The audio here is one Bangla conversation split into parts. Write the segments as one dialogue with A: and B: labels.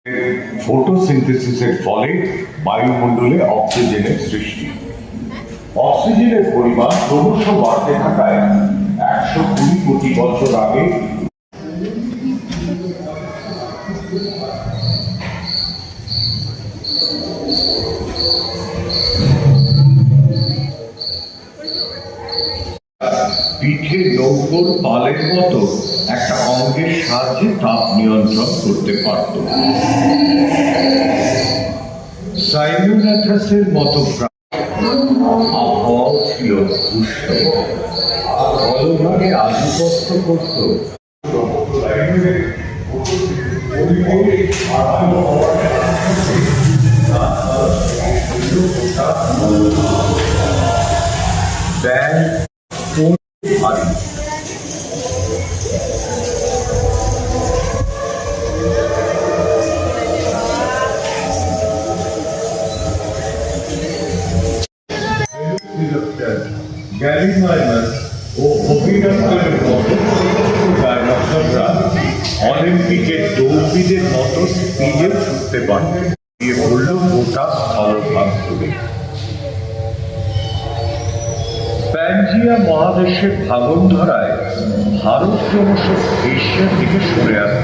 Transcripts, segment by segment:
A: ফটোসিনথেসিসের ফলে বায়ুমণ্ডলে অক্সিজেনের সৃষ্টি। অক্সিজেনের পরিমাণ ক্রমশ বাড়তে থাকায় 120 কোটি বছর আগে পিঠে নৌকোর পালের মতো একটা অঙ্গের সাহায্যে তাপ নিয়ন্ত্রণ করতে পারত। সাইনোনাথাসের মতো আবহাওয়াও ছিল উষ্ণ, জলভাগে আধিপত্য করত। গ্যালিমাইনাস ও ওভিডাক্টরের মতো ডাইনোসররা অলিম্পিকের দৌড়বিদের মতো স্পিডে ছুটতে পারত। দিয়ে পড়ল গোটা স্থলভাগ জুড়ে। প্যানজিয়া মহাদেশের ভাঙন ধরায় ভারত ক্রমশ এশিয়ার দিকে সরে আসে।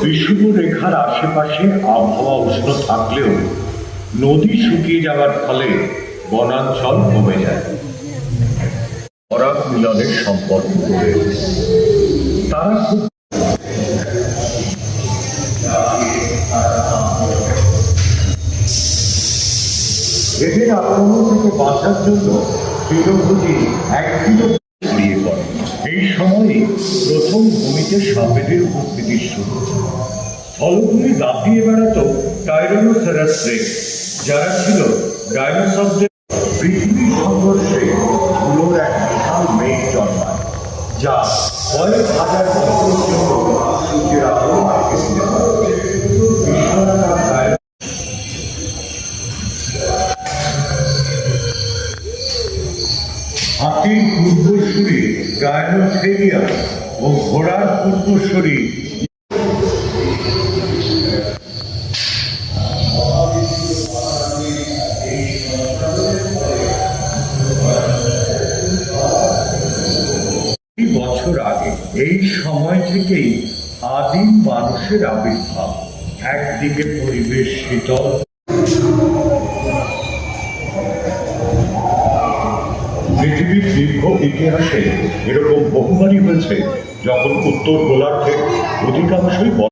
A: বিষুব রেখার আশেপাশে আবহাওয়া উষ্ণ থাকলেও নদী শুকিয়ে যাওয়ার ফলে বনাঞ্চল কমে যায়, পরাগ মিলনের সম্পর্ক গড়ে ওঠে। তারা খুব এদের আক্রমণ থেকে বাঁচার জন্য তৃণভোজী একদিনও ছড়িয়ে পড়ে। এই সময়ই প্রথম ভূমিতে সাপেদের উপস্থিতির শুরু। স্থলভূমি দাপিয়ে বেড়াত টাইরানোসরাস রেক্স, যারা ছিল ডাইনোসরদের। পৃথিবীর সংঘর্ষে ধুলোর এক বিশাল মেঘ জন্মায়, যা কয়েক হাজার বছরের জন্য সূর্যের আলো আটকে ছিল। হাতির পূর্বসূরি ডাইনোথেরিয়া ও ঘোড়ার পূর্বসূরি বছর আগে। এই সময় থেকেই আদিম মানুষের আবির্ভাব। একদিকে পরিবেশ শীতল, পৃথিবীর দীর্ঘ ইতিহাসে এরকম বহুবারই হয়েছে যখন উত্তর গোলার্ধের অধিকাংশই